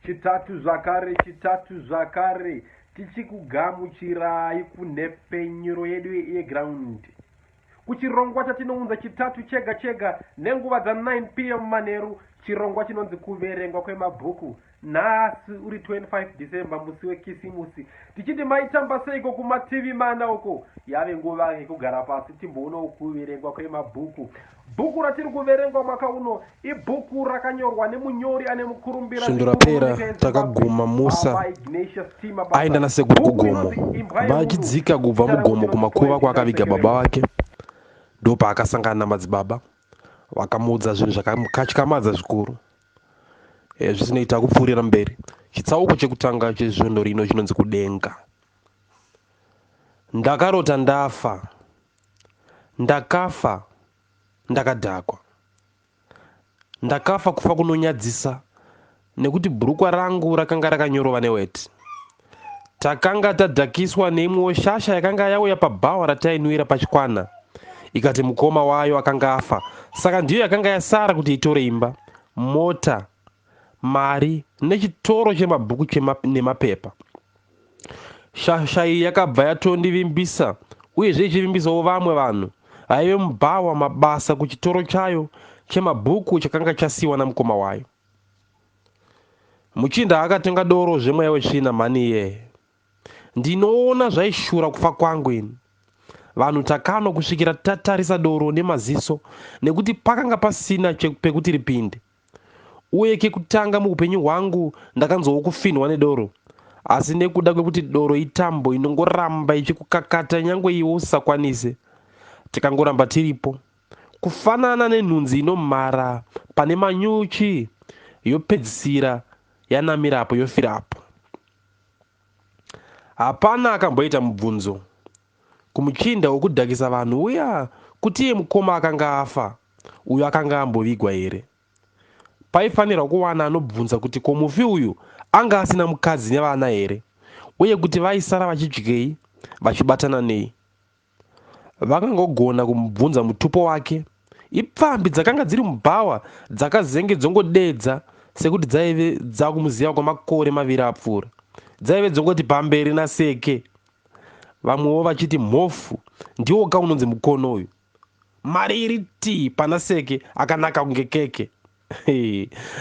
chitatu zvakare tichikugamuchirai kunhepfenyuro yedu yeEarground. Kuchirongwa chatinounza chitatu chega nenguva dza9 p.m. manheru, chirongwa chinonzi kuverengwa kwemabhuku. Nhasi uri 25 December, musi wekisimusi, tichiti maitamba seiko kumativi mana uko. Yave nguva yekugara pasi timboonawo kuverengwa kwemabhuku. Bhuku ratiri kuverengwa mwaka uno ibhuku rakanyorwa nemunyori ane mukurumbira Shundurapera takaguma Musa By Ignatius T aenda nasekuru kugomo vachidzika kubva mugomo kumakuva kwaakaviga baba wake. Ndopa akasangana namadzibaba vakamuudza zvinhu zvakatyamadza zvikuru. Zvisinoita kupfuurira mberi. Chitsauko chekutanga chezvondo rino chinonzi kudenga. Ndakarota ndakafa ndakadhakwa. Ndakafa kufa kunonyadzisa nekuti bhurukwa rangu rakanga rakanyorova neweti. Takanga tadhakiswa neimwewo shasha yakanga yauya pabhawa ratainwira pachikwana. Ikati mukoma wayo akanga afa, saka ndiyo yakanga yasara kuti itore imba, mota, mari nechitoro chemabhuku nemapepa. Shasha iyi yakabva yatondivimbisa, uyezve ichivimbisawo vamwe vanhu aive mubhawa Mabasa kuchitoro chayo chemabhuku chakanga chasiwa namukoma wayo. Muchinda akatenga doro zvemweya wetsvina mani iye. Ndinoona zvaishura kufa kwangu ini. Vanhu takanwa kusvikira tatarisa doro nemaziso nekuti pakanga pasina pekuti ripinde. Uye kekutanga muupenyu hwangu ndakanzwawo kufinhwa nedoro, asi nekuda kwekuti doro itambo inongoramba ichikukakata nyangwe iwe usakwanise, tikangoramba tiripo, kufanana nenhunzi inomhara pane manyuchi yopedzisira yanamirapo yofirapo. Hapana akamboita mubvunzo kumuchinda wokudhakisa vanhu uya kuti iye mukoma akanga afa, uyo akanga ambovigwa here. Paifanirwa kuwana anobvunza kuti ko mufi uyu anga asina mukadzi nevana here, uye kuti vaisara vachidyei vachibatana nei. Vakangogona kumubvunza mutupo wake. Ipfambi dzakanga dziri mubhawa dzakazenge dzongodedza sekuti dzaive dzakumuziva kwamakore maviri apfuura. Dzaive dzongoti pamberi naseke. Vamwewo vachiti mhofu ndiwo kaunonzi mukono uyu. Mari iri ti pana seke akanaka kunge keke.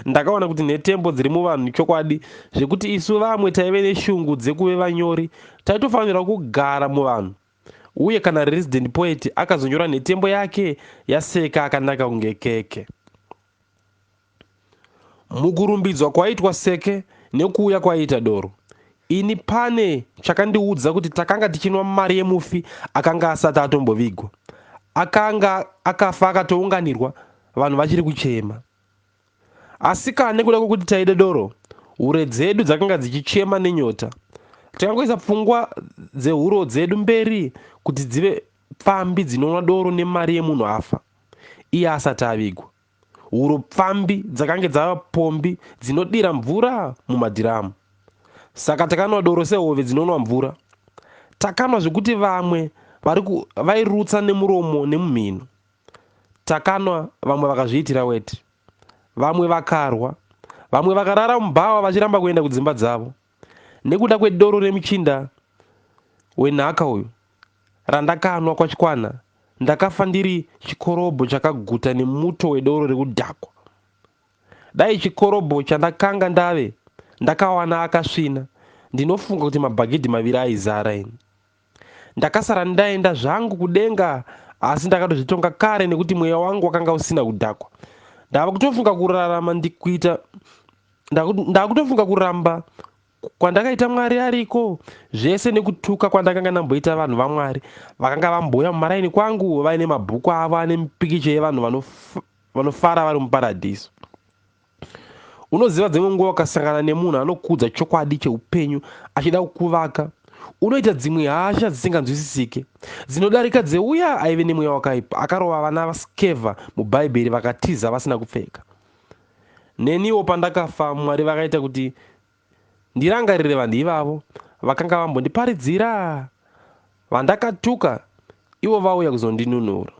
Ndakaona kuti netembo dziri muvanhu chokwadi zvekuti isu vamwe taive neshungu dzekuve vanyori taitofanirwa kugara muvanhu. Uye kana resident poet akazonyora netembo yake yaseka akanaka kunge keke. Mukurumbidzwa kwaitwa seke nekuuya kwaita doro, ini pane chakandiudza kuti takanga tichinwa mari yemufi akanga asati atombovigwa. Akanga akafa akatounganirwa, vanhu vachiri kuchema. Asi kane kuda kwokuti taide doro, hure dzedu dzakanga dzichichema nenyota. Tikangoisa pfungwa dzehuro dzedu mberi kuti dzive pfambi dzinonwa doro nemari yemunhu afa iye asati avigwa. Huro pfambi dzakange dzava pombi dzinodira mvura mumadhiramu. Saka takanwa doro sehove dzinonwa mvura. Takanwa zvekuti vamwe vairutsa nemuromo nemumhino. Takanwa vamwe vakazviitira weti. Vamwe vakarwa. Vamwe vakarara mubhawa vachiramba kuenda kudzimba dzavo. Nekuda kwedoro remuchinda wenhaka uyu randakanwa kwachikwana, ndakafa ndiri chikorobho chakaguta nemuto wedoro rekudhakwa. Dai chikorobho chandakanga ndave ndakawana akasvina, ndinofunga kuti mabhagidhi maviri aizara ini. Ndakasara ndaenda zvangu kudenga, asi ndakatozvitonga kare nekuti mweya wangu wakanga usina kudhakwa. Ndakutofunga kurarama ndakutofunga kuramba kwandakaita Mwari ariko, zvese nekutuka kwandakanga ndamboita vanhu vaMwari vakanga vamboya mumaraini kwangu vaine mabhuku avo ane mipikicha yevanhu vanofara vari muparadhiso. Unoziva dzimwe nguva ukasangana nemunhu anokudza chokwadi cheupenyu achida kukuvaka, unoita dzimwe hasha dzisinganzwisisike dzinodarika dzeuya aive nemweya wakaipa akarova vana vasikevha mubhaibheri vakatiza vasina kupfeka. Neniwo pandakafa Mwari vakaita kuti ndirangarire vanhu ivavo vakanga vambondiparidzira. Vandakatuka ivo vauya kuzondinunura.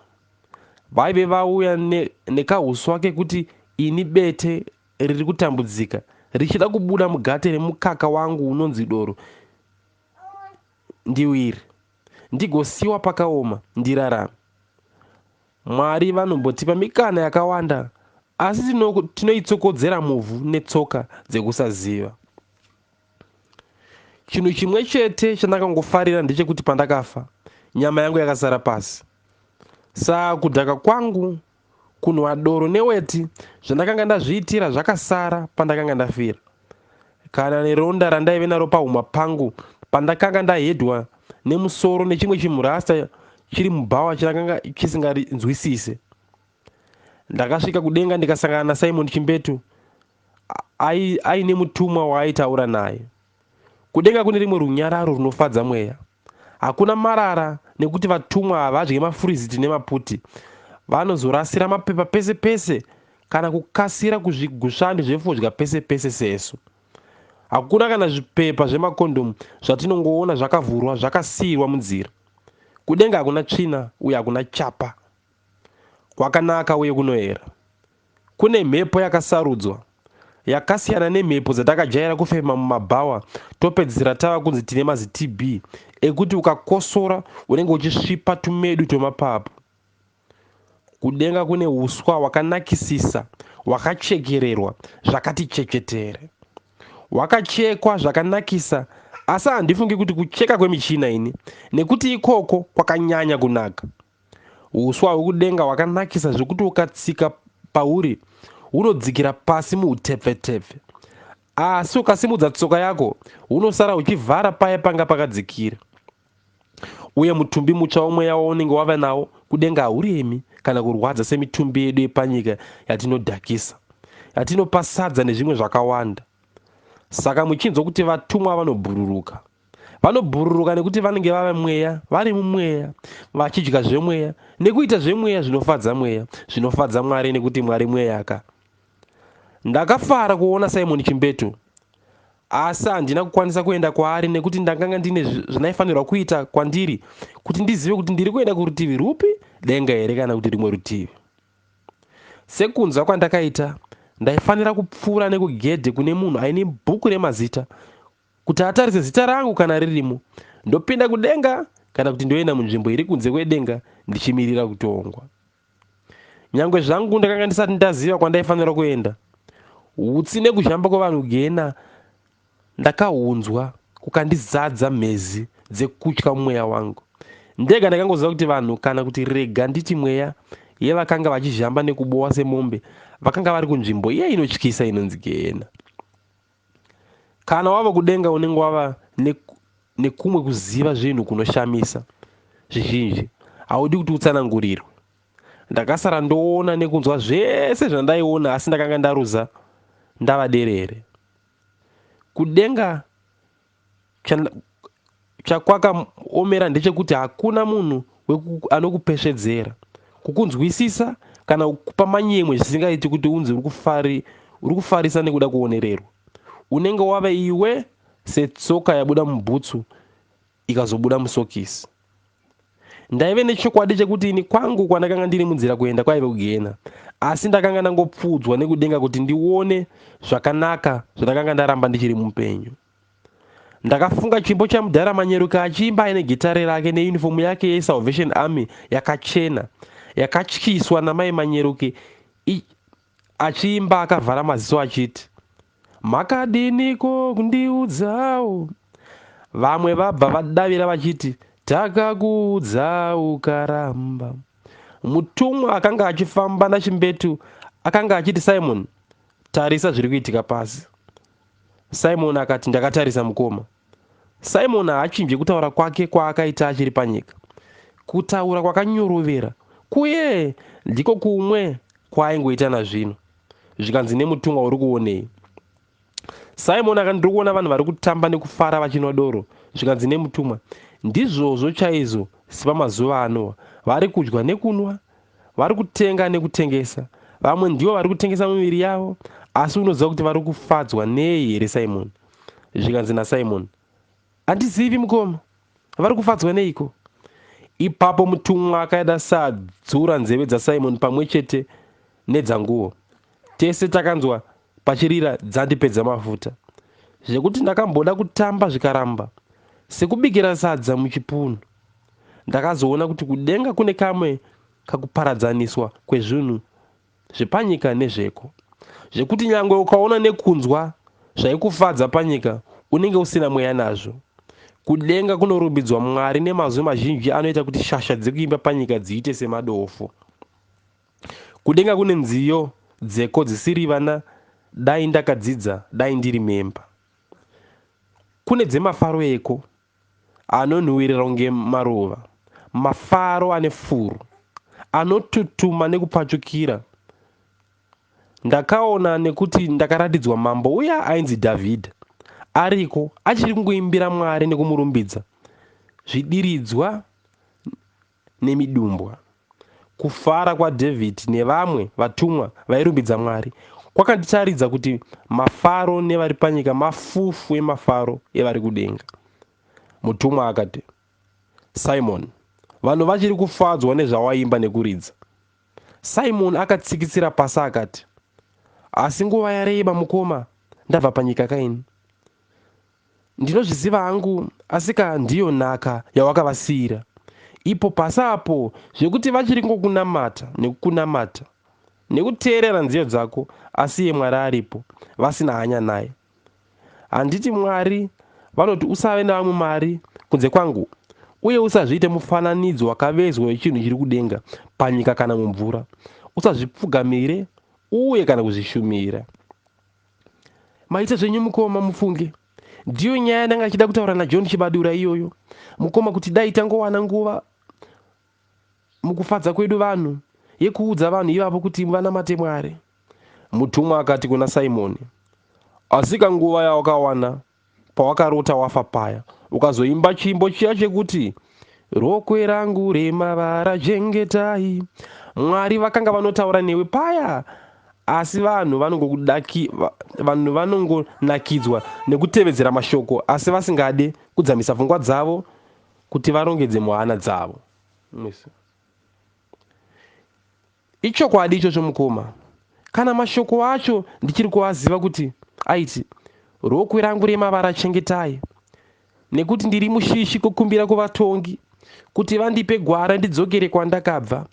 Vaive vauya nekauswa kekuti ini bete riri kutambudzika richida kubuda mugate remukaka wangu unonzi doro ndiwire, ndigosiyiwa pakaoma ndirarame. Mwari vanombotipa mikana yakawanda, asi tinoitsokodzera muvhu netsoka dzekusaziva. Chinhu chimwe chete chandakangofarira ndechekuti pandakafa nyama yangu yakasara pasi. Saa kudhaka kwangu, kunwa doro neweti zvandakanga ndazviitira zvakasara pandakanga ndafira. Kana neronda randaive naro pahuma pangu pandakanga ndahedwa nemusoro nechimwe chimurasta chiri mubhawa chandakanga chisinganzwisise. Ndakasvika kudenga ndikasangana naSimon Chimbetu aine mutumwa waaitaura naye. Kudenga kune rimwe runyararo runofadza mweya. Hakuna marara nekuti vatumwa havadye mafuriziti nemaputi. Vanozorasira mapepa pese pese kana kukasira kuzvigushani zvefodya pese pese sesu. Hakuna kana zvipepa zvemakondomu zvatinongoona zvakavhurwa zvakasiyirwa munzira. Kudenga hakuna tsvina uye hakuna chapa. Kwakanaka uye kunoera. Kune mhepo yakasarudzwa yakasiyana nemhepo dzatakajaira kufema mumabhawa topedzisira tava kunzi tine mazi TB ekuti ukakosora unenge uchisvipa tumedu twemapapu. Kudenga kune uswa hwakanakisisa hwakachekererwa zvakati chechetere. Hwakachekwa zvakanakisa, asi handifungi kuti kucheka kwemichina ini nekuti ikoko kwakanyanya kunaka. Uswa hwekudenga hwakanakisa zvekuti ukatsika pauri hunodzikira pasi muutepfetepfe, asi ukasimudza tsoka yako hunosara uchivhara paya panga pakadzikira. Uye mutumbi mutsva womweya waunenge wava nawo kudenga hauremi kana kurwadza semitumbi yedu yepanyika yatinodhakisa, yatinopa sadza nezvimwe zvakawanda. Saka muchinzwa kuti vatumwa vanobhururuka. Vanobhururuka nekuti vanenge vava mweya, vari mumweya, vachidya zvemweya nekuita zvemweya zvinofadza mweya, zvinofadza Mwari nekuti Mwari mweyaka. Ndakafara kuona Simon Chimbetu, asi handina kukwanisa kuenda kwaari nekuti ndakanga ndine zvinaifanirwa kuita kwandiri kuti ndizive kuti ndiri kuenda kurutivi rupi, denga here kana kuti rimwe rutivi. Sekunzwa kwandakaita, ndaifanira kupfuura nekugedhe kune munhu aine bhuku remazita kuti atarise zita rangu kana ririmo, ndopinda kudenga kana kuti ndoenda munzvimbo iri kunze kwedenga ndichimirira kutongwa. Nyangwe zvangu ndakanga ndisati ndaziva kwandaifanira kuenda, utsi nekuzhamba kwevanhu gena ndakaunzwa kukandizadza mhezi dzekutya mumweya wangu. Ndega ndakangoziva kuti vanhu kana kuti rega nditi mweya yevakanga vachizhamba nekubowa semombe vakanga vari kunzvimbo iye inotyisa inonzi gena. Kana wava kudenga unenge wava nekumwe kuziva zvinhu kunoshamisa zvizhinji, haudi kuti utsanangurirwe. Ndakasara ndoona nekunzwa zvese zvandaiona, asi ndakanga ndaruza ndava derere. Kudenga chakwakaomera ndechekuti hakuna munhu anokupesvedzera, kukunzwisisa kana kukupa manyemwe zvisingaiti kuti unzi uri kufarisa nekuda kuonererwa. Unenge wava iwe setsoka yabuda mubhutsu ikazobuda musokisi. Ndaive nechokwadi chekuti ini kwangu kwandakanga ndiri munzira kuenda kwaive kugena, asi ndakanga ndangopfudzwa nekudenga kuti ndione zvakanaka zvandakanga ndaramba ndichiri mupenyu. Ndakafunga chimbo chamudhara manyeruka achiimba aine gitare rake neunifomu yake yeSalvation Army yakachena yakatyiswa namai manyeruke achiimba akavhara maziso achiti, makadiniko kundiudzawo. Vamwe vabva vadavira vachiti, takakuudza ukaramba. Mutumwa akanga achifamba naChimbetu akanga achiti, Simon, tarisa zviri kuitika pasi. Simon akati, ndakatarisa mukoma. Simon haachinje kutaura kwake kwaakaita achiri panyika. Kutaura kwakanyorovera kuye ndiko kumwe kwaaingoita nazvino, zvikanzi nemutumwa uri kuonei. Simon akati, ndiri kuona vanhu vari kutamba nekufara vachinwa doro, zvikanzi nemutumwa, ndizvozvo chaizvo sepamazuva anowa, vari kudya nekunwa, vari kutenga nekutengesa. Vamwe ndivo vari kutengesa miviri yavo, asi unoziva kuti vari kufadzwa nei here Simon? Zvikanzi naSimon, handizivi mukoma, vari kufadzwa neiko? Ipapo mutumwa akaida sadzura nzeve dzaSimon pamwe chete nedzanguo. Tese takanzwa pachirira dzandipedza mafuta, zvekuti ndakamboda kutamba zvikaramba, sekubikira sadza muchipunu. Ndakazoona kuti kudenga kune kamwe kakuparadzaniswa kwezvinhu zvepanyika nezveko, zvekuti nyangwe ukaona nekunzwa zvaikufadza panyika unenge usina mweya nazvo. Kudenga kunorumbidzwa Mwari nemazwi mazhinji anoita kuti shasha dzekuimba panyika dziite semadofo. Kudenga kune nziyo dzeko dzisiri vana, dai ndakadzidza, dai ndiri memba. Kune dzemafaro eko anonhuwirira kunge maruva, mafaro ane furu, anotutuma nekupfachukira. Ndakaona nekuti ndakaratidzwa mambo uya ainzi Dhavhidha ariko achiri kungoimbira Mwari nekumurumbidza zvidiridzwa nemidumbwa. Kufara kwaDhavhidhi nevamwe vatumwa vairumbidza Mwari kwakanditaridza kuti mafaro nevari panyika mafufu emafaro evari kudenga. Mutumwa akati, Simon, vanhu vachiri kufadzwa nezvawaimba nekuridza. Simon akatsikitsira pasi akati, asi nguva yareba mukoma, ndabva panyika kaini. Ndinozviziva hangu, asika ndiyo nhaka yawakavasiyira. Ipo pasapo zvekuti vachiri ngokunamata nekukunamata nekuteerera nziyo dzako, asi iye Mwari aripo, vasina hanya naye. Handiti Mwari vanoti usave navamwe Mwari kunze kwangu, uye usazviite mufananidzo wakavezwa wechinhu chiri kudenga, panyika kana mumvura. Usazvipfugamire uye kana kuzvishumira. Maite zvenyu mukoma mufunge. Ndiyo nyaya yandanga achida kutaura naJohn Chibadura iyoyo. Mukoma kuti dai tangowana nguva mukufadza kwedu vanhu yekuudza vanhu ivavo kuti vanamate Mwari. Mutumwa akati kuna Simoni, asika nguva yawakawana pawakarota wafa paya, ukazoimba chimbo chiya chekuti rokwe rangu remavara chengetai. Mwari vakanga vanotaura newe paya, asi vanhu vanongonakidzwa nekutevedzera mashoko, asi vasingade kudzamisa pfungwa dzavo kuti varongedze muhana dzavo. Ichokwadi ichocho mukoma. Kana mashoko acho ndichiri kuaziva kuti aiti rokwe rangu remavara chengetai, nekuti ndiri mushishi kukumbira kuvatongi kuti vandipe gwara ndidzokere kwandakabva,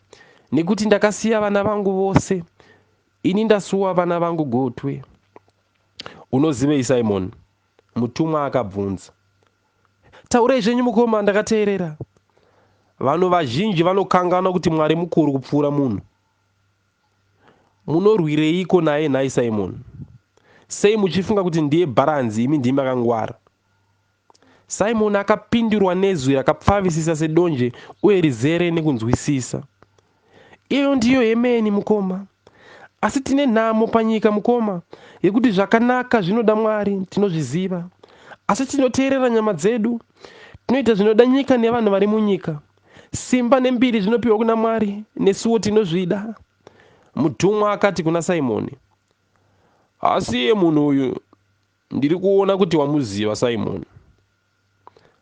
nekuti ndakasiya vana vangu vose, ini ndasuwa vana vangu gotwe. Unozivei Simon? Mutumwa akabvunza. Taurei zvenyu mukoma, ndakateerera. Vanhu vazhinji vanokanganwa kuti Mwari mukuru kupfuura munhu. Munorwireiko naye nhai Simon? Sei muchifunga kuti ndiye bharanzi imi ndimi makangwara? Simon akapindurwa nezwi rakapfavisisa sedonje uye rizere nekunzwisisa. Iyo ndiyo yemeni mukoma. Asi tine nhamo panyika mukoma, yekuti zvakanaka zvinoda Mwari tinozviziva, asi tinoteerera nyama dzedu, tinoita zvinoda nyika nevanhu vari munyika. Simba nembiri zvinopiwa kuna Mwari, nesuwo tinozvida. Mutumwa akati kuna Simoni, asi iye munhu uyu ndiri kuona kuti wamuziva Simoni.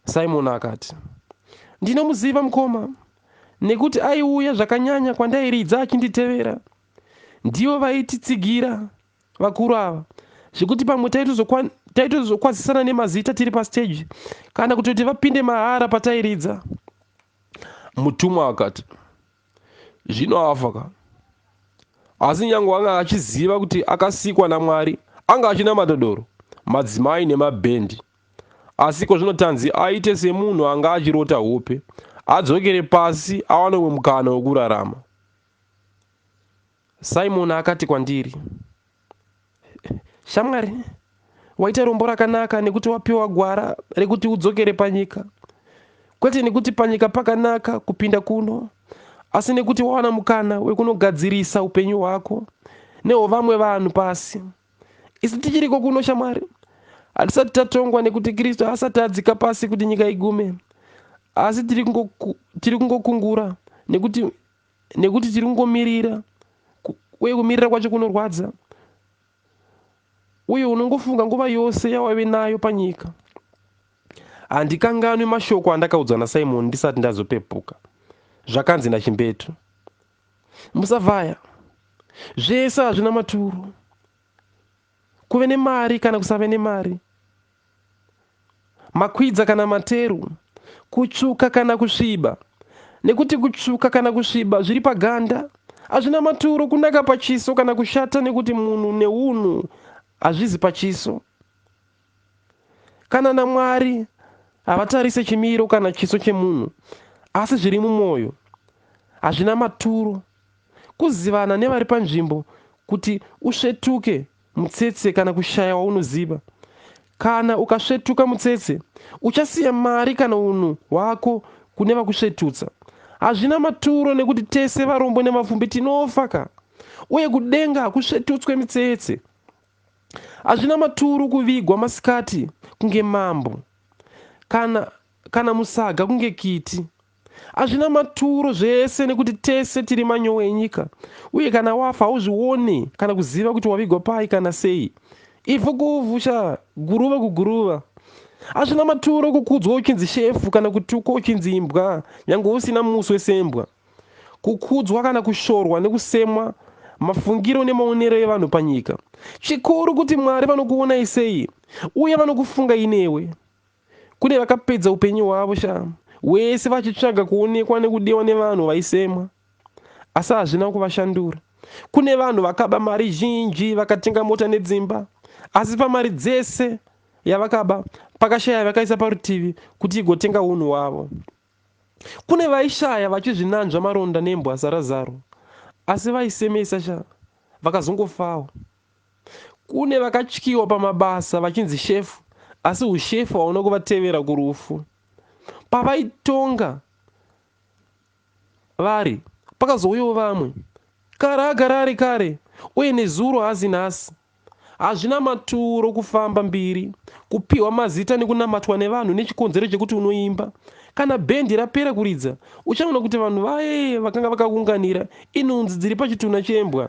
Simon akati, ndinomuziva mukoma, nekuti aiuya zvakanyanya kwandairidza achinditevera. Ndivo vaititsigira vakuru ava, zvekuti pamwe taitozokwazisana nemazita tiri pastage, kana kutoti vapinde mahara patairidza. Mutumwa akati, zvino afaka. Asi nyange anga achiziva kuti akasikwa naMwari, anga achina matodoro, madzimai nemabhendi. Asiko zvinotanzi aite semunhu anga achirota hope, adzokere pasi awane mukana wokurarama. Simon akati kwandiri, shamwari, waita rombo rakanaka nekuti wapiwa gwara rekuti udzokere panyika. Kwete nekuti panyika pakanaka kupinda kuno, asi nekuti wawana mukana wekunogadzirisa upenyu hwako neho vamwe vanhu pasi. Isi tichiriko kuno shamwari, hatisati tatongwa nekuti Kristu asati adzika pasi kuti nyika igume, asi tiri kungokungura nekuti tiri kungomirira, uye kumirira kwacho kunorwadza. Uye unongofunga nguva yose yawave nayo panyika. Handikanganwi mashoko andakaudzwa naSimoni ndisati ndazopepuka. Zvakanzi nachimbetu, musavhaya, zvese hazvina maturo. kuve nemari kana kusave nemari, makwidza kana materu, kutsvuka kana kusviba. Nekuti kutsvuka kana kusviba zviri paganda hazvina maturo, kunaka pachiso kana kushata, nekuti munhu neunhu hazvizi pachiso. Kana naMwari havatarise chimiro kana chiso chemunhu, asi zviri mumwoyo hazvina maturo. Kuzivana nevari panzvimbo kuti usvetuke mutsetse kana kushaya waunoziva. Kana ukasvetuka mutsetse, uchasiya mari kana unhu hwako kune vakusvetutsa. Hazvina maturo, nekuti tese varombo nemapfumbi tinofaka, uye kudenga hakusvetutswe mitsetse. Hazvina maturo kuvigwa masikati kunge mambo, kana musaga kunge kiti. Hazvina maturo zvese, nekuti tese tiri manyowa enyika, uye kana wafa hauzvioni kana kuziva kuti wavigwa pai kana sei. Ivhu kuvhu, guruva kuguruva. Hazvina maturo kukudzwa uchinzi shefu kana kutukwa uchinzi imbwa, nyange usina musi wesembwa. Kukudzwa kana kushorwa nekusemwa mafungiro nemaonero evanhu panyika. Chikuru kuti Mwari vanokuonai sei, uye vanokufunga inewe. Kune vakapedza upenyu hwavo wese vachitsvaga kuonekwa nekudiwa nevanhu vaisemwa, asi hazvina kuvashandura. Kune vanhu vakaba mari zhinji vakatenga mota nedzimba, asi pamari dzese yavakaba pakashaya vakaisa parutivi kuti igotenga unhu hwavo. Kune vaishaya vachizvinanzva maronda nembwa zarazaro, asi vaisemesa vakazongofawo. Kune vakatyiwa pamabasa vachinzi shefu, asi ushefu hauna kuvatevera kurufu. Pavaitonga vari pakazouyawo vamwe, kare agara ari kare, uye nezuro hazi nhasi. Hazvina maturo kufamba mbiri, kupiwa mazita nekunamatwa nevanhu nechikonzero chekuti unoimba. Kana bhendi rapera kuridza, uchaona kuti vanhu vaye vakanga vakaunganira inhunzi dziri pachitunha chembwa.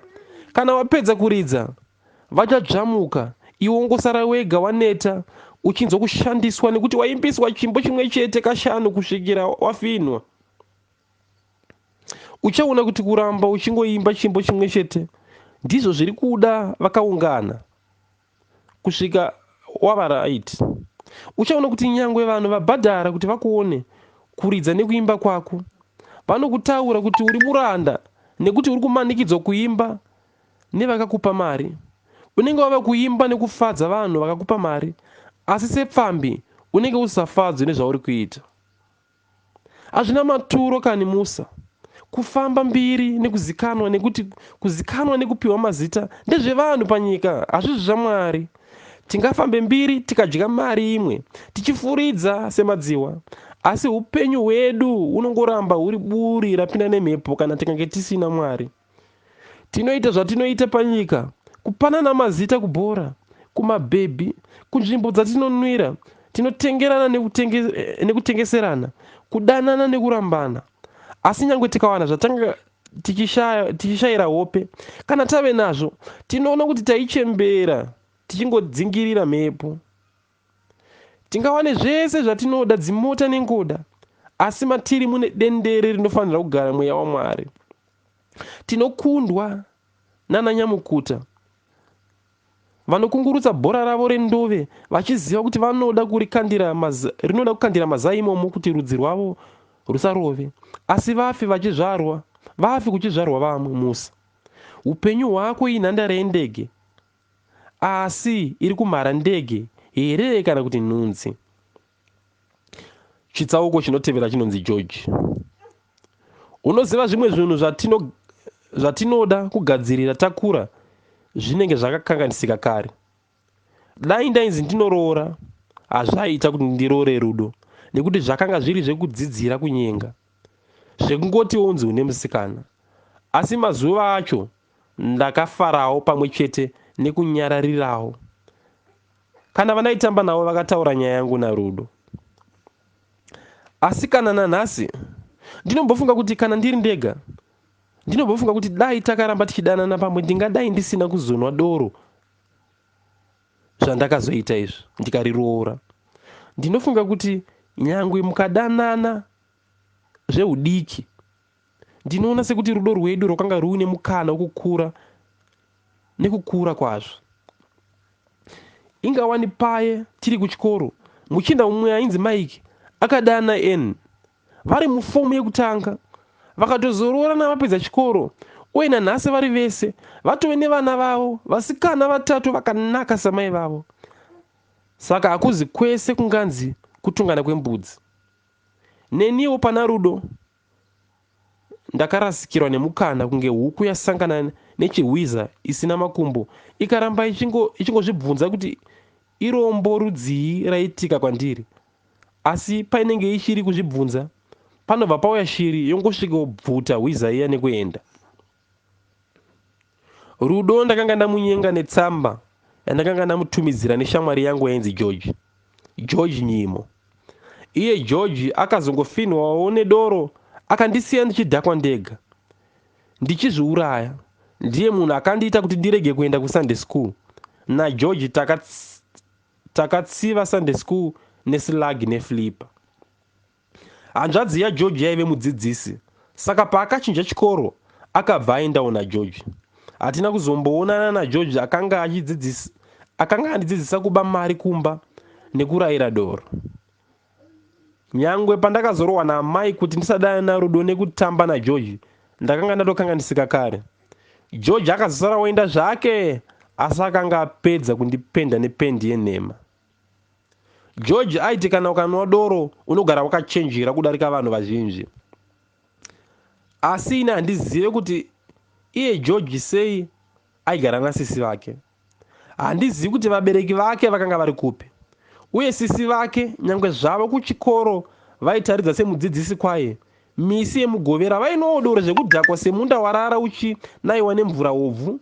Kana wapedza kuridza, vachadzvamuka, iwe ungosara wega waneta, uchinzwa kushandiswa nekuti waimbiswa chimbo chimwe chete kashanu kusvikira wafinwa. Uchaona kuti kuramba uchingoimba chimbo chimwe chete ndizvo zviri kuda vakaungana kusvika wavaraiti. Uchaona kuti nyangwe vanhu vabhadhara kuti vakuone kuridza nekuimba kwako, vanokutaura kuti uri muranda nekuti uri kumanikidzwa kuimba nevakakupa mari. Unenge wava kuimba nekufadza vanhu vakakupa mari, asi sepfambi unenge usafadzwi nezvauri kuita. Hazvina maturo kani musa kufamba mbiri nekuzikanwa, nekuti kuzikanwa nekupiwa mazita ndezvevanhu panyika, hazvizvi zvaMwari. Tingafambe mbiri tikadya mari imwe tichifuridza semadziwa, asi upenyu hwedu unongoramba huri buri rapinda nemhepo kana tikange tisina Mwari. Tinoita zvatinoita panyika, kupanana mazita kubhora, kumabhebhi, kunzvimbo dzatinonwira, tinotengerana nekutengeserana, kudanana nekurambana. Asi nyangwe tikawana zvatanga tichishayira hope, kana tave nazvo tinoona kuti taichembera tichingodzingirira mhepo. Tingawane zvese zvatinoda, dzimota nengoda, asi matiri mune dendere rinofanira kugara mweya waMwari. Tinokundwa nananyamukuta vanokungurutsa bhora ravo rendove vachiziva kuti rinoda kukandira mazai imomo kuti rudzi rwavo rusarove, asi vafi vachizvarwa, vafi kuchizvarwa vamwe musa. Upenyu hwako inhandare yendege, asi iri kumhara ndege here kana kuti nhunzi. Chitsauko chinotevera chinonzi George. Unoziva zvimwe zvinhu zvatinoda kugadzirira takura zvinenge zvakakanganisika kare. Dai ndainzi ndinoroora, hazvaita kuti ndirore rudo, nekuti zvakanga zviri zvekudzidzira kunyenga, zvekungoti unzi une musikana. Asi mazuva acho ndakafarawo pamwe chete nekunyararirawo. Kana vanaitamba navo vakataura nyaya yangu narudo. Asi kana nanhasi ndinombofunga kuti kana ndiri ndega, ndinombofunga kuti dai takaramba tichidanana pamwe ndingadai ndisina kuzonwa doro zvandakazoita izvi ndikariroora. Ndinofunga kuti nyangwe mukadanana zveudiki, ndinoona sekuti rudo rwedu rwakanga ruine mukana wokukura nekukura kwazvo. ingawani paye tiri kuchikoro muchinda umwe ainzi Mike akadana N vari mufomu yekutanga vakatozororana vapedza chikoro uye nanhasi vari vese vatove nevana vavo vasikana 3 vakanaka samai vavo. Saka hakuzi kwese kunganzi kutungana kwembudzi. Neniwo pana rudo ndakarasikirwa nemukana kunge huku yasangana nechihwiza isina makumbo ikaramba ichingozvibvunza kuti irombo rudzii raitika kwandiri, asi painenge ichiri kuzvibvunza panobva pauya shiri yongosvikobvuta hwiza iya nekuenda. Rudo ndakanga ndamunyenga netsamba yandakanga ndamutumidzira neshamwari yangu yainzi George Nyimo. Iye George akazongofinwawo nedoro akandisiya ndichidhakwa ndega ndichizviuraya. Ndiye munhu akandiita kuti ndirege kuenda kuSunday school. NaGeorge takatsiva Sunday school nesilagi neflipa. Hanzvadzi yaGeorge yaive mudzidzisi, saka paakachinja chikoro akabva aendawo naGeorge. Hatina kuzomboonana naGeorge akanga andidzidzisa kuba mari kumba nekurayira doro. Nyangwe pandakazorohwa naamai kuti ndisadana narudo nekutamba naGeorge ndakanga ndatokanganisika kare. George akazosara oenda zvake, asi akanga apedza kundipenda nependi yenhema. George aiti kana ukanwa doro unogara wakachenjera kudarika vanhu vazhinji. Asi ine handizive kuti iye George sei aigara nasisi vake. Handizivi kuti vabereki vake vakanga vari kupi. Uye sisi vake nyangwe zvavo kuchikoro vaitaridza semudzidzisi kwaye, misi yemugovera vainowo doro zvekudhakwa semunda warara uchinaiwa nemvura wovhu.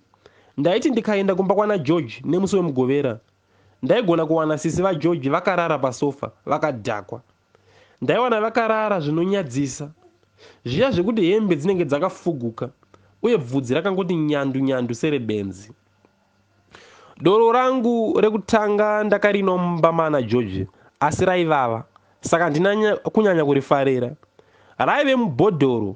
Ndaiti ndikaenda kumba kwana George nemusi wemugovera ndaigona kuwana sisi vaGeorge vakarara pasofa vakadhakwa. Ndaiwana vakarara zvinonyadzisa, zviya zvekuti hembe dzinenge dzakafuguka uye bvudzi rakangoti nyandu serebenzi. Doro rangu rekutanga ndakarino mumba mana George, asi raivava, saka handina kunyanya kurifarira. Raive mubhodhoro,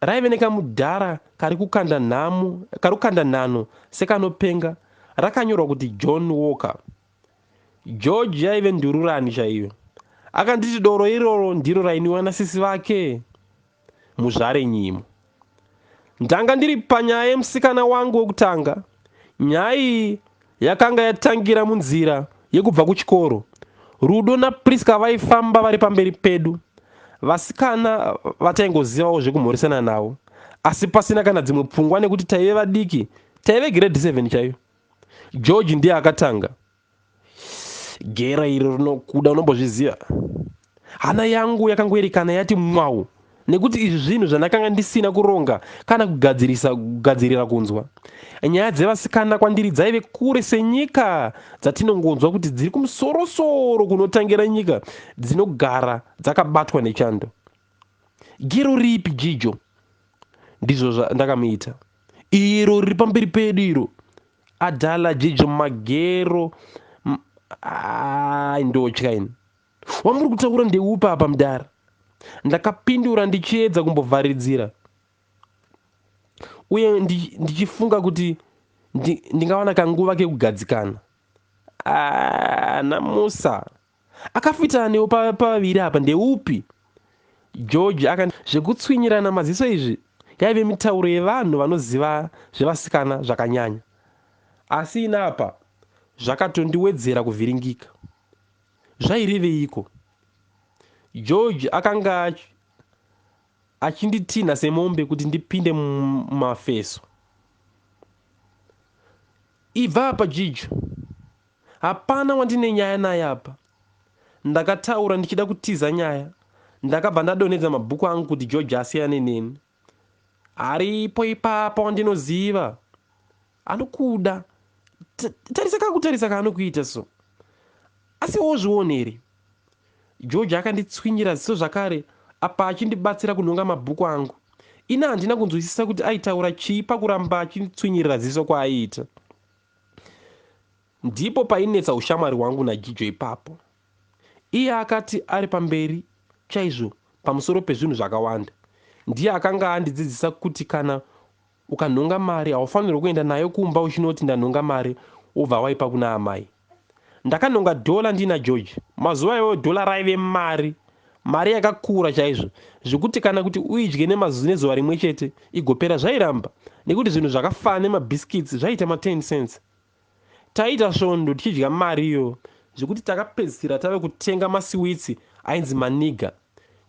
raive nekamudhara kari kukanda nhano sekanopenga, rakanyorwa kuti John Walker. George yaive ndururani chaiyo. Akanditi doro iroro ndiro rainiwa nasisi vake muzvare Nyimo. Ndanga ndiri panyaya yemusikana wangu wekutanga. Nyaya iyi yakanga yatangira munzira yekubva kuchikoro. Rudo naPriska vaifamba vari pamberi pedu. Vasikana vataingozivawo zvekumhoresana navo, asi pasina kana dzimwe pfungwa nekuti taive vadiki, taive grade 7 chaiyo. George ndiye akatanga. Gera iro rinokuda, unombozviziva. Hana yangu yakangoerekana yati mwau, nekuti izvi zvinhu zvandakanga ndisina kuronga kana kugadzirira kunzwa. Nyaya dzevasikana kwandiri dzaive kure senyika dzatinongonzwa kuti dziri kumusorosoro kunotangira nyika dzinogara dzakabatwa nechando. Gero ripi jijo? Ndizvo zvandakamuita. Iro riri pamberi pedu iro. Adhala jijo magero. Ndotya ini. Wamuri kutaura ndeupa apa mudara? Ndakapindura ndichiedza kumbovharidzira, uye ndichifunga kuti ndingawana kanguva kekugadzikana. Namusa akafitana newo paviri apa ndeupi? George zvekutswinyirana maziso izvi yaive mitauro yevanhu vanoziva zvevasikana zvakanyanya, asi inapa zvakatondiwedzera kuvhiringika. Zvaireveiko? George akanga achinditinha semombe kuti ndipinde mumafeso. Ibva apa jijo, hapana wandine nyaya naye apa. Ndakataura ndichida kutiza nyaya, ndakabva ndadonedza mabhuku angu kuti George asiyane neni. Aripo ipapa wandinoziva, anokuda, tarisa kaanokuita so, asi wozvionere. George akanditswinyira ziso zvakare apa achindibatsira kunhonga mabhuku angu. Ina handina kunzwisisa kuti aitaura chii pakuramba achinditswinyirira ziso kwaaiita. Ndipo painetsa ushamwari hwangu najijo ipapo. Iye akati ari pamberi chaizvo pamusoro pezvinhu zvakawanda. Ndiye akanga andidzidzisa kuti kana ukanhonga mari haufanirwi kuenda nayo kumba uchinoti ndanhonga mari wobva waipa kuna amai. ndakanonga dhola ndina George. Mazuva iwayo dhola raive mari yakakura chaizvo zvekuti kana kuti uidye nezuva rimwe chete igopera zvairamba, nekuti zvinhu zvakafanana nemabhiskits zvaita ma10 cents. Taita svondo tichidya mari iyo zvekuti takapedzisira tave kutenga masiwitsi ainzi maniga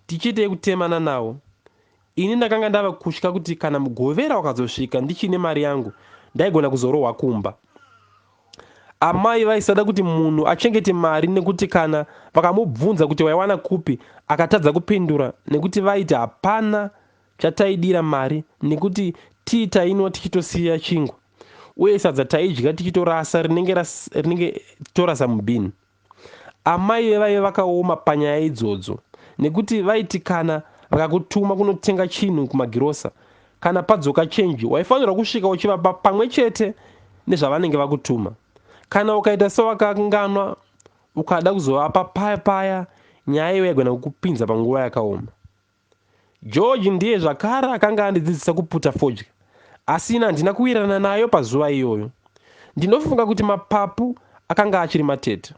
tichiite kutemana nawo. Ini ndakanga ndava kutya kuti kana mugovera wakazosvika ndichine mari yangu ndaigona kuzorohwa kumba. Amai vaisada kuti munhu achengete mari nekuti kana vakamubvunza kuti waiwana kupi akatadza kupindura, nekuti vaiti hapana chataidira mari nekuti tii tainwa tichitosiya chingwa, uye sadza taidya tichitorasa rinenge torasa mubhini. Amai vaive vakaoma panyaya idzodzo nekuti vaiti kana vakakutuma kunotenga chinhu kumagirosa, kana padzoka chenji waifanirwa kusvika uchivapa pamwe chete nezvavanenge vakutuma. Kana ukaita sewakanganwa ukada kuzovapa paya nyaya iyo yaigona kukupinza panguva yakaoma. George ndiye zvakare akanga andidzidzisa kuputa fodya, asi ina handina kuwirirana nayo pazuva iyoyo. Ndinofunga kuti mapapu akanga achiri matete.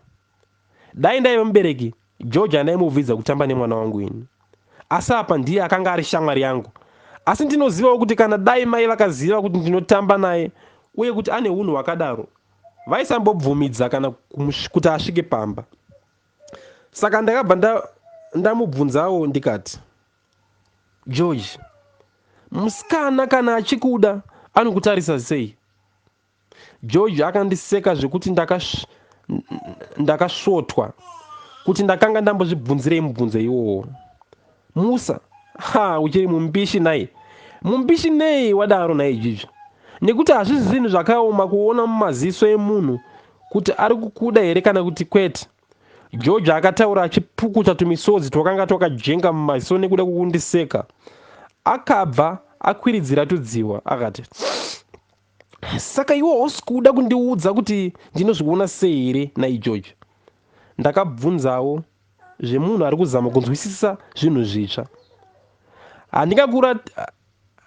Dai ndaive mubereki, George handaimubvisa kutamba nemwana wangu ini, asi apa ndiye akanga ari shamwari yangu. Asi ndinozivawo kuti kana dai mai vakaziva kuti ndinotamba naye uye kuti ane unhu hwakadaro, vaisambobvumidza kana kuti asvike pamba. Saka ndakabva ndamubvunzawo ndikati, George, musikana kana achikuda anokutarisa sei? George akandiseka zvekuti ndakasvotwa kuti ndakanga ndambozvibvunzirei mubvunzo iwowo. Musa, uchiri mumbishi naye. Mumbishi nei wadaro naye George? Nekuti hazvisi zvinhu zvakaoma kuona mumaziso emunhu kuti ari kukuda here kana kuti kwete. George akataura achipukuta tumisodzi twakanga twakajenga mumaziso nekuda kukundiseka. Akabva akwiridzira tudziwa akati, saka iwo hausi kuda kundiudza kuti ndinozviona sei here nai George? Ndakabvunzawo zvemunhu ari kuzama kunzwisisa zvinhu zvitsva.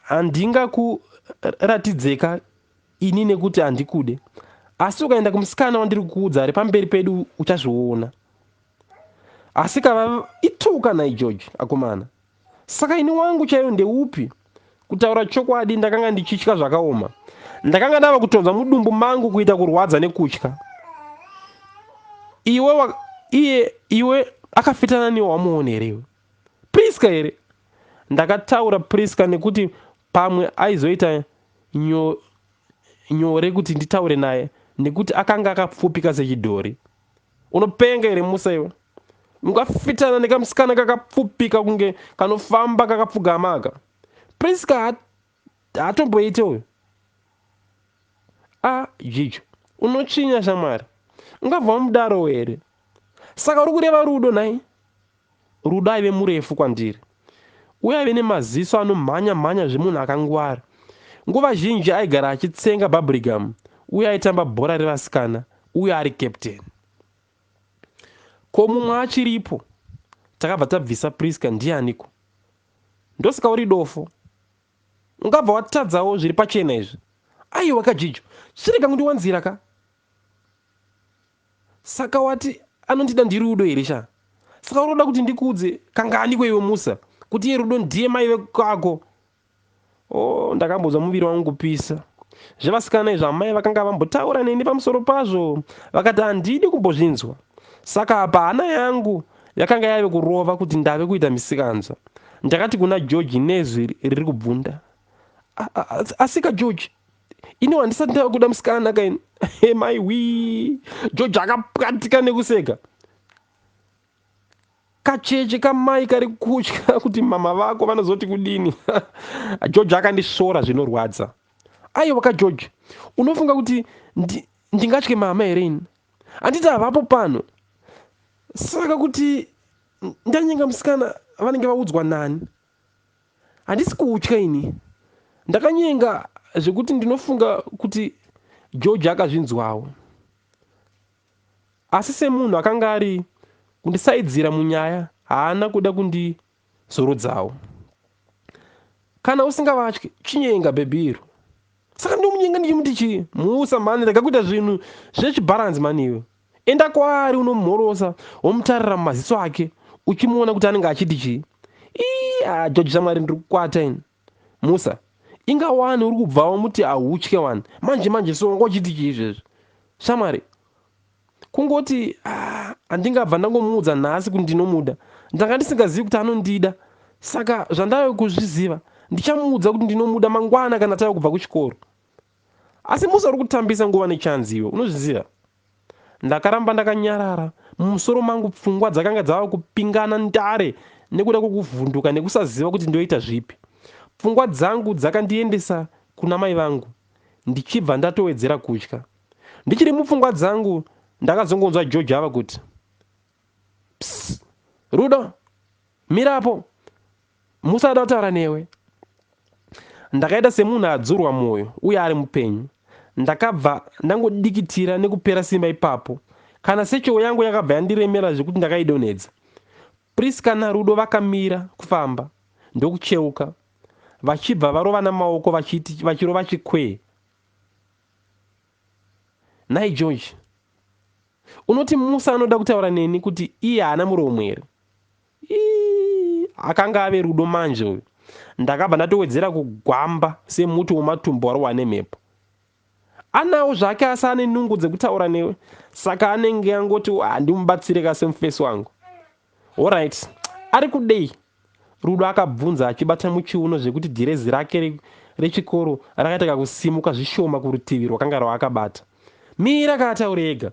Handingakuratidzeka ini nekuti handikude, asi ukaenda kumusikana wandiri kuudza ari pamberi pedu uchazviona. Asi kava ituka nai George akomana. Saka ini wangu chaiyo ndeupi? Kutaura chokwadi ndakanga ndichitya zvakaoma. Ndakanga ndava kutonza mudumbu mangu kuita kurwadza nekutya. Iwe akafitana niwo wamuone here? Priska here? Ndakataura Priska nekuti pamwe aizoita nyore kuti nditaure naye nekuti akanga akapfupika sechidhori. Unopenga here Musa iwe? Mukafitana nekamusikana kakapfupika kunge kanofamba kakapfugama aka. Priska hatomboite uyo. Jijo, unochinya shamwari. Ungabva mudaro here? Saka uri kureva rudo naye? Rudo aive murefu kwandiri, uye aive nemaziso anomhanya zvemunhu akangwara. Nguva zhinji aigara achitsenga bubblegum uye aitamba bhora revasikana uye ari captain. Ko mumwe achiripo, takabva tabvisa Priska ndianiko? Ndosika uri dofo. Ungabva watadzawo zviri pachena izvi. Aiwa kajijo, chirega kundiwanzira ka? Saka wati anondida ndiri rudo here sha? Saka uroda kuti ndikudze kanganiko iwe Musa kuti iye rudo ndiye maive kako? Ndakambozwa muviri wangu kupisa. Zvevasikana izvi amai vakanga vambotaura neni pamusoro pazvo, vakati handidi kumbozvinzwa. Saka apa hana yangu yakanga yave kurova kuti ndave kuita misikanzwa. Ndakati kuna George nezwi riri kubvunda, asika George, ini handisati ndava kuda musikana kaini. Maiwi, George akapwatika nekuseka. Kacheche kamai kari kutya kuti mama vako vanozoti kudini. George akandisvora zvinorwadza. Aiwa ka George, unofunga kuti ndingatye mama here ini? Handiti havapo pano. Saka kuti ndanyenga musikana vanenge vaudzwa nani? Handisi kutya ini. Ndakanyenga zvekuti ndinofunga kuti George akazvinzwawo. Asi semunhu akanga ari kundisaidzira munyaya, haana kuda kundizorodzawo. Kana usingavatyi, chinyenga bebhiro. Saka ndomunyenga ndichimuti chii? Musa mani, rega kuita zvinhu zvechibharanzi maniwe. enda kwaari unomhorosa womutarira mumaziso ake uchimuona kuti anenge achiti chii. George shamwari ndiri kukwata ini musa inga wani uri kubva wamuti ahutye wani manje so wanga uchiti chii izvezvo shamwari kungoti handingabva ndangomuudza nhasi kuti ndinomuda ndanga ndisingazivi kuti anondida saka zvandave kuzviziva ndichamuudza kuti ndinomuda mangwana kana tava kubva kuchikoro. Asi musa uri kutambisa nguva nechanzi iwe unozviziva. Ndakaramba ndakanyarara mumusoro mangu pfungwa dzakanga dzava kupingana ndare nekuda kwokuvhunduka nekusaziva kuti ndoita zvipi. Pfungwa dzangu dzakandiendesa kuna mai vangu ndichibva ndatowedzera kutya. Ndichiri mupfungwa dzangu ndakazongonzwa George ava kuti ps Rudo mirapo musada kutaura newe. Ndakaita semunhu adzurwa mwoyo uye ari mupenyu. Ndakabva ndangodikitira nekupera simba ipapo kana sechero yangu yakabva yandiremera zvekuti ndakaidonhedza. Priska naRudo vakamira kufamba ndokucheuka vachibva varova namaoko vachirova chikwee. Nai George, unoti musa anoda kutaura neni kuti iye haana muromo here? Akanga ave Rudo manje uyu. Ndakabva ndatowedzera kugwamba semuti womatumbo warohwa nemhepo. Anawo zvake asi ane nungo dzekutaura newe saka anenge angoti handimubatsire ka semufesi wangu. Alright, ari kudei? Rudo akabvunza achibata muchiuno zvekuti dhirezi rake rechikoro rakaita kakusimuka zvishoma kurutivi rwakanga rwaakabata. Mira kaataure ega.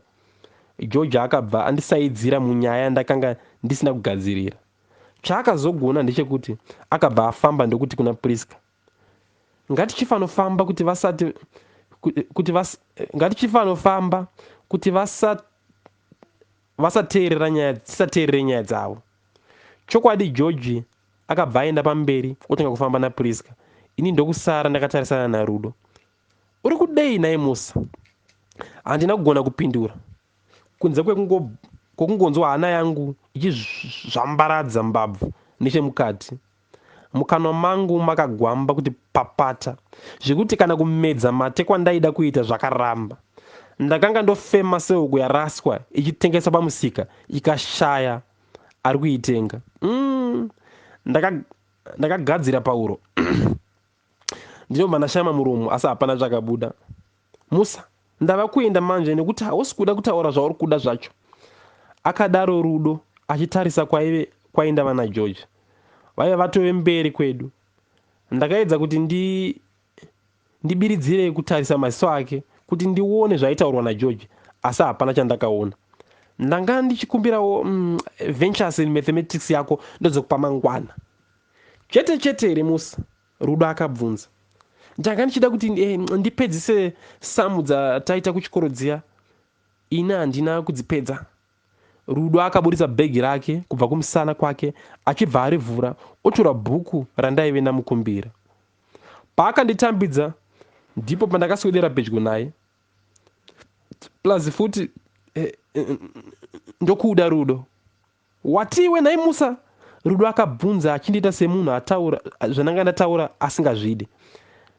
George akabva andisaidzira munyaya yandakanga ndisina kugadzirira. Chaakazogona ndechekuti akabva afamba ndokuti kuna Priska, ngatichifanofamba kuti vasateerera nyaya dzavo. Chokwadi George akabva aenda pamberi otanga kufamba naPriska. Ini ndokusara ndakatarisana naRudo. Uri kudei naye musa? Handina kugona kupindura kunze kwekungonzwa hana yangu ichizvambaradza mbabvu nechemukati. Mukanwa mangu makagwamba kuti papata zvekuti kana kumedza mate kwandaida kuita zvakaramba. Ndakanga ndofema sehuku yaraswa ichitengeswa pamusika ikashaya ari kuitenga. Ndakagadzira pauro ndinobva ndashama muromo asi hapana zvakabuda. Musa, ndava kuenda manje nekuti hausi kuda kutaura zvauri kuda zvacho. Akadaro Rudo achitarisa kwaenda vana George. Vaiva vatove mberi kwedu. Ndakaedza kuti ndibiridzire kutarisa maziso ake kuti ndione zvaitaurwa naGeorge asi hapana chandakaona. Ndanga ndichikumbirawo ventures in mathematics yako ndozokupa mangwana. Chete here musa? Rudo akabvunza. Ndanga ndichida kuti ndipedzise samu dzataita kuchikoro dziya. Ini handina kudzipedza. Rudo akabudisa bhegi rake kubva kumusana kwake achibva arivhura otora bhuku randaive namukumbira. Paakanditambidza ndipo pandakaswedera pedyo naye. Plus futi ndokuda Rudo. Watiwe naye musa? Rudo akabvunza achindiita semunhu ataura zvananga ndataura asingazvide.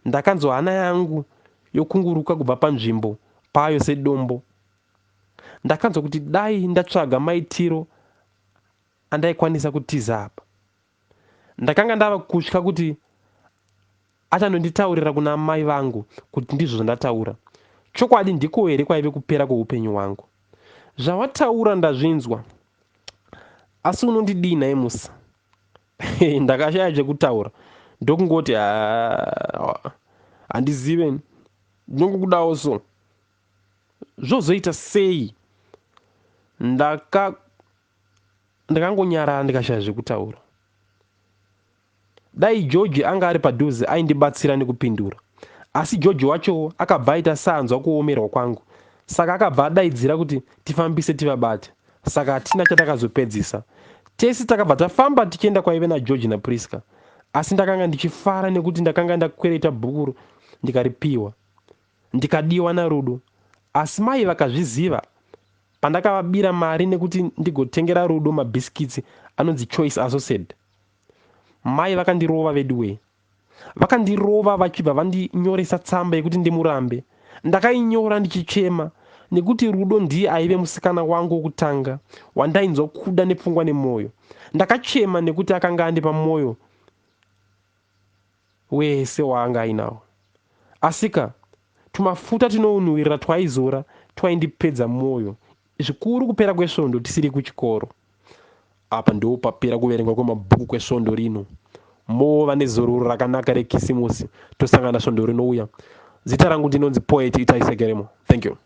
Ndakanzwa hana yangu yokunguruka kubva panzvimbo payo sedombo. Ndakanzwa kuti dai ndatsvaga maitiro andaikwanisa kutiza apa. Ndakanga ndava kutya kuti achanonditaurira kuna mai vangu kuti ndizvo zvandataura. Chokwadi ndiko here kwaive kupera kweupenyu hwangu. Zvawataura ndazvinzwa. Asi unondidii naye musa? Ndakashaya chekutaura ndokungoti handizive ndinongokudawo so. Zvozoita sei? Ndakangonyarara ndikashaya zvekutaura. Dai George anga ari padhuze aindibatsira nekupindura. Asi George wacho akabva aita saanzwa kuomerwa kwangu. Saka akabva adaidzira kuti tifambise tivabate. Saka hatina chatakazopedzisa. Tesi takabva tafamba tichienda kwaive naGeorge naPriska. Asi ndakanga ndichifara nekuti ndakanga ndakwereta bhuku ndikaripiwa. Ndikadiwa naRudo. Asi mai vakazviziva pandakavabira mari nekuti ndigotengera Rudo mabhisikitsi anonzi Choice Associated. Mai vakandirova veduwe. Vakandirova vachibva vandinyoresa tsamba yekuti ndimurambe. Ndakainyora ndichichema nekuti rudo ndiye aive musikana wangu wokutanga wandainzwa kuda nepfungwa nemwoyo. Ndakachema nekuti akanga andipa mwoyo wese waanga ainawo. Asika tumafuta tinounhuhwirira twaizora twaindipedza mwoyo, zvikuru kupera kwesvondo tisiri kuchikoro. Apa ndo papera kuverengwa kwemabhuku kwesvondo rino. Mova nezororo rakanaka rekisimusi tosangana svondo rinouya. Zita rangu ndinonzi Poet Itai Sekeremo. Thank you.